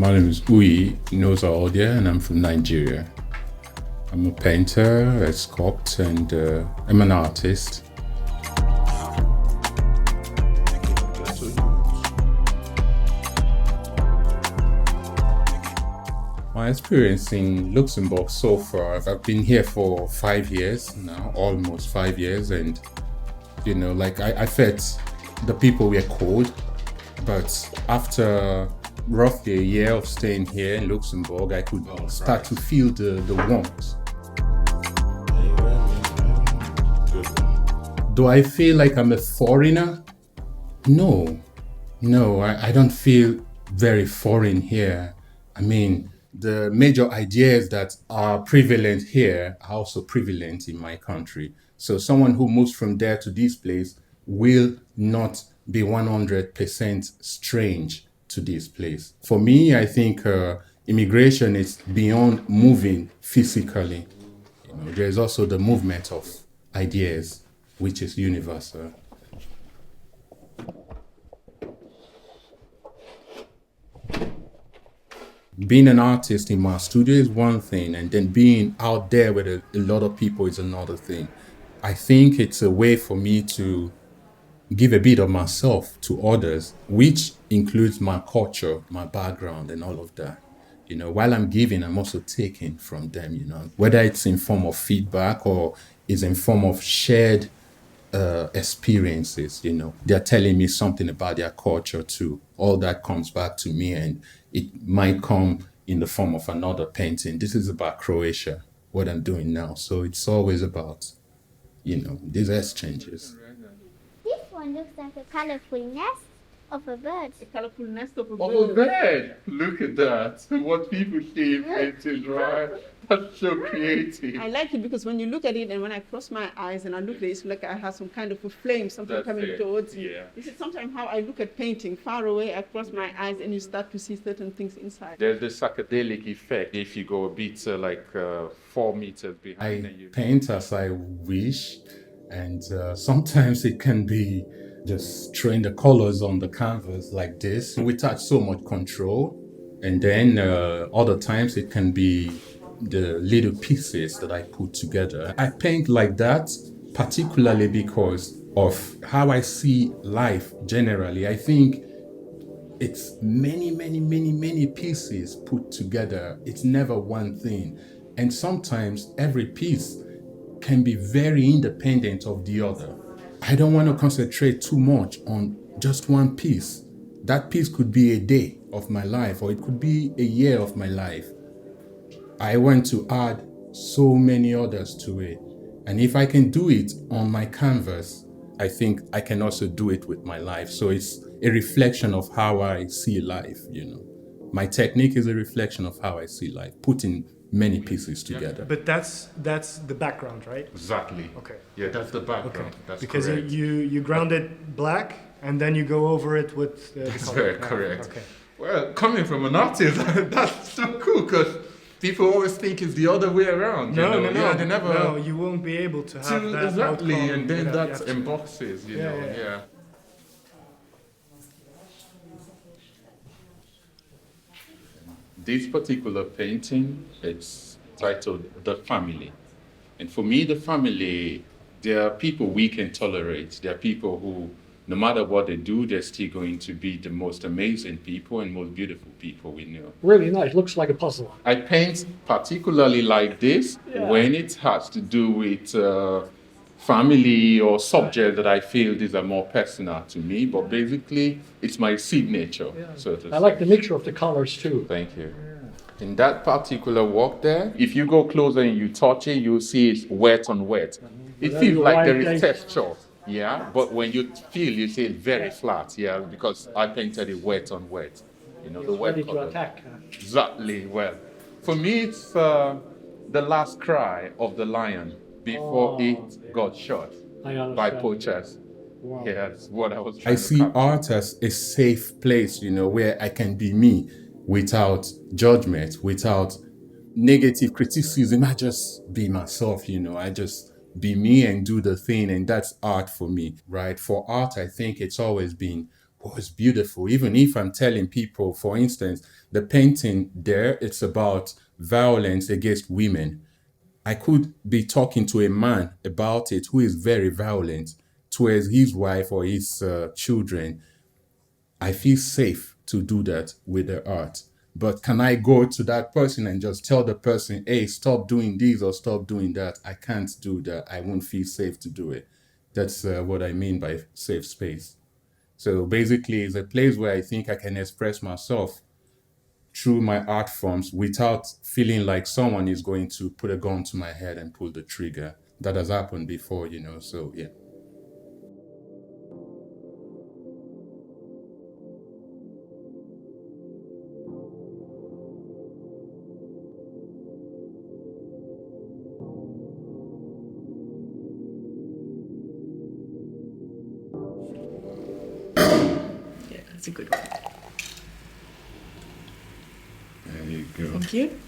My name is Uyi Nosa-Odia and I'm from Nigeria. I'm a painter, a sculptor, and I'm an artist. My experience in Luxembourg so far, I've been here for 5 years now, almost 5 years, and I felt the people were cold, but after roughly a year of staying here in Luxembourg, I could start to feel the warmth. Do I feel like I'm a foreigner? No, I don't feel very foreign here. I mean, the major ideas that are prevalent here are also prevalent in my country. So someone who moves from there to this place will not be 100% strange to this place. For me, I think immigration is beyond moving physically. There's also the movement of ideas, which is universal. Being an artist in my studio is one thing, and then being out there with a lot of people is another thing. I think it's a way for me to give a bit of myself to others, which includes my culture, my background, and all of that. While I'm giving, I'm also taking from them, whether it's in form of feedback or is in form of shared experiences. They're telling me something about their culture too. All that comes back to me, and it might come in the form of another painting. This is about Croatia, what I'm doing now. So it's always about, these exchanges. This one looks like a colorful nest of a bird. A colorful nest of a Oh, bird. bird! Look at that. What people see in paintings, right? That's so creative. I like it because when you look at it and when I cross my eyes and I look at it, it's like I have some kind of a flame, something That's coming it, towards me. yeah. This is sometimes how I look at painting. Far away, I cross my eyes and you start to see certain things inside. There's the psychedelic effect if you go a bit 4 meters behind. I paint as I wish, and sometimes it can be just throwing the colors on the canvas like this without so much control. And then other times it can be the little pieces that I put together. I paint like that particularly because of how I see life generally. I think it's many pieces put together. It's never one thing. And sometimes every piece can be very independent of the other. I don't want to concentrate too much on just one piece. That piece could be a day of my life, or it could be a year of my life. I want to add so many others to it. And if I can do it on my canvas, I think I can also do it with my life. So it's a reflection of how I see life, My technique is a reflection of how I see life, putting many pieces together. But that's the background, right? Exactly. Okay. Yeah, that's the background. Okay. That's because correct. you ground it black and then you go over it with the That's color. very Yeah, correct. Okay. Well, coming from an artist, that's so cool because people always think it's the other way around. No. Yeah, they never. No, you won't be able to have that exactly, outcome and then without- that yeah. emboxes, Yeah. This particular painting, it's titled The Family. And for me, the family, there are people we can tolerate. There are people who, no matter what they do, they're still going to be the most amazing people and most beautiful people we know. Really nice. Looks like a puzzle. I paint particularly like this Yeah. when it has to do with family or subjects that I feel these are more personal to me. But basically, it's my signature, so to I say. like the mixture of the colors too. Thank you. In that particular work there, if you go closer and you touch it, you'll see it's wet on wet. It Then feels you like like there is it. texture, yeah. But when you feel, you see it very flat, yeah, because I painted it wet on wet. The wet Ready to color. attack. Exactly. Well, for me, it's the last cry of the lion before it got shot I understand. by poachers. Wow. Yeah, that's what I was trying to see art as a safe place, where I can be me without judgment, without negative criticism. I just be myself, I just be me and do the thing, and that's art for me, right? For art, I think it's always been was beautiful. Even if I'm telling people, for instance, the painting there, it's about violence against women. I could be talking to a man about it who is very violent towards his wife or his children. I feel safe to do that with the art. But can I go to that person and just tell the person, hey, stop doing this or stop doing that? I can't do that. I won't feel safe to do it. That's what I mean by safe space. So basically, it's a place where I think I can express myself through my art forms without feeling like someone is going to put a gun to my head and pull the trigger. That has happened before, so yeah. Yeah, that's a good one. There you go. Thank you.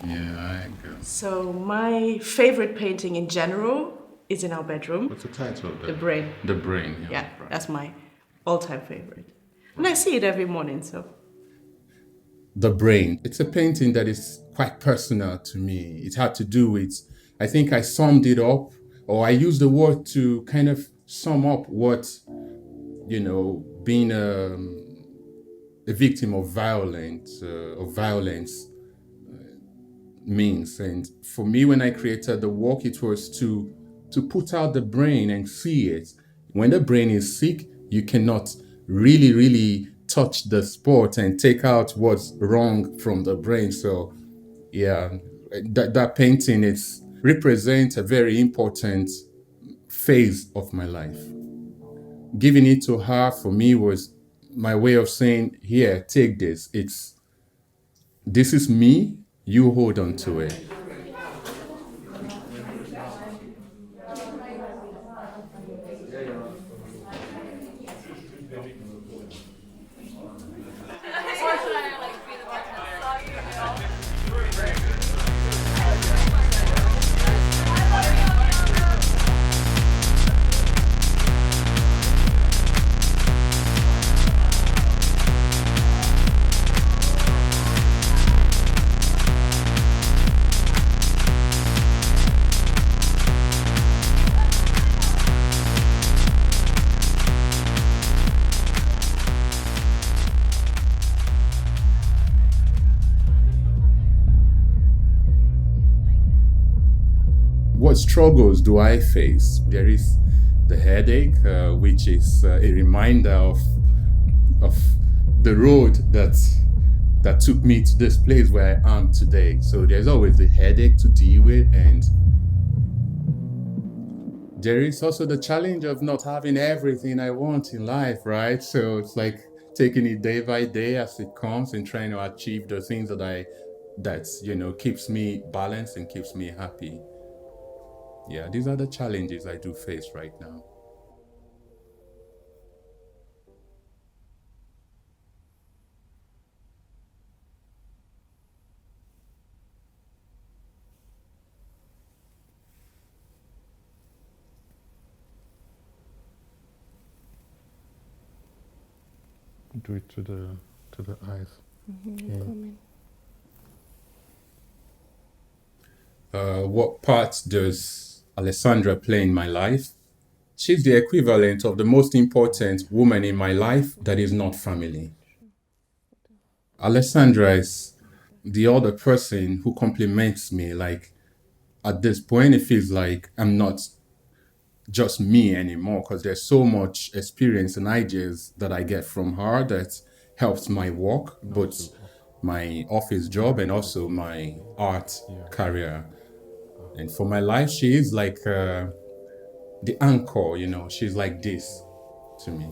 Yeah, I go. So my favorite painting in general is in our bedroom. What's the title of that? The Brain. The Brain. Yeah, Right. that's my all-time favorite. And I see it every morning, so. The Brain. It's a painting that is quite personal to me. It had to do with, I think I summed it up, or I used the word to kind of sum up what, being a victim of violence means. And for me, when I created the work, it was to put out the brain and see it. When the brain is sick, you cannot really touch the spot and take out what's wrong from the brain. So yeah, that painting represents a very important phase of my life. Giving it to her for me was my way of saying, here, take this. This is me, you hold on to it. What struggles do I face? There is the headache, which is a reminder of the road that took me to this place where I am today. So there's always the headache to deal with, and there is also the challenge of not having everything I want in life, right? So it's like taking it day by day as it comes and trying to achieve the things that keeps me balanced and keeps me happy. Yeah, these are the challenges I do face right now. Do it to the eyes. What part does Alessandra play in my life? She's the equivalent of the most important woman in my life that is not family. Alessandra is the other person who compliments me. Like, at this point, it feels like I'm not just me anymore, because there's so much experience and ideas that I get from her that helps my work, but my office job and also my art career. And for my life, she is like the anchor, she's like this to me.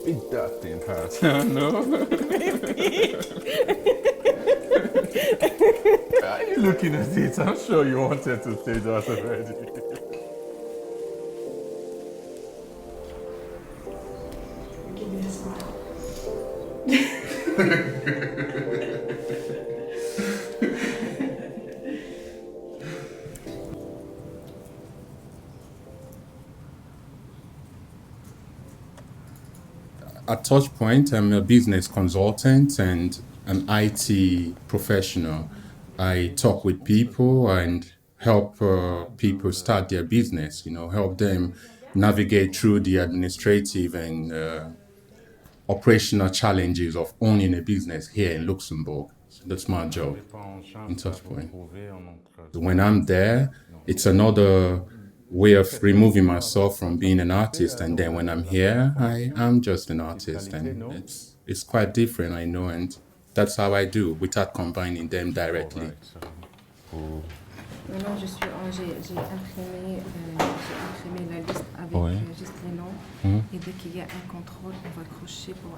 It that didn't hurt. No. Are you looking at it? I'm sure you wanted to say that already. Give me a smile. At Touchpoint, I'm a business consultant and an IT professional. I talk with people and help people start their business, help them navigate through the administrative and operational challenges of owning a business here in Luxembourg. So that's my job in Touchpoint. When I'm there, it's another way of removing myself from being an artist, and then when I'm here, I'm just an artist, and it's quite different, I know, and that's how I do without combining them directly. Maintenant, j'ai imprimé la liste avec juste les noms. Et dès qu'il y a un contrôle, on va crocher pour...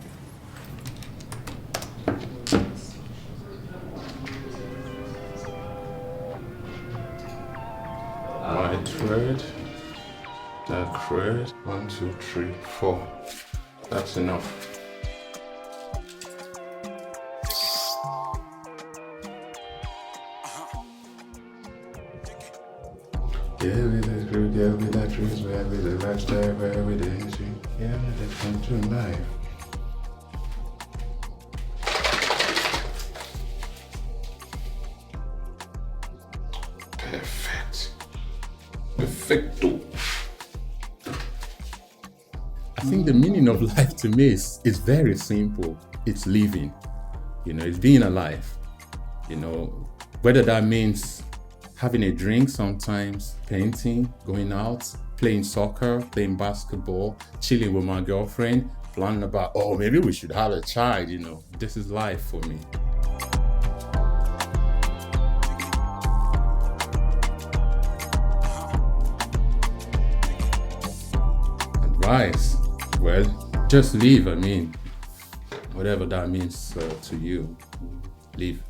White thread, dark thread, 1, 2, 3, 4. That's enough. Yeah, with the truth, yeah, with that truth, yeah, with the lifestyle, where with the history, yeah, with the country life. Perfect. Perfecto. I think the meaning of life to me is very simple. It's living. It's being alive. Whether that means having a drink sometimes, painting, going out, playing soccer, playing basketball, chilling with my girlfriend, planning about, maybe we should have a child, This is life for me. Advice? Well, just live, whatever that means to you, live.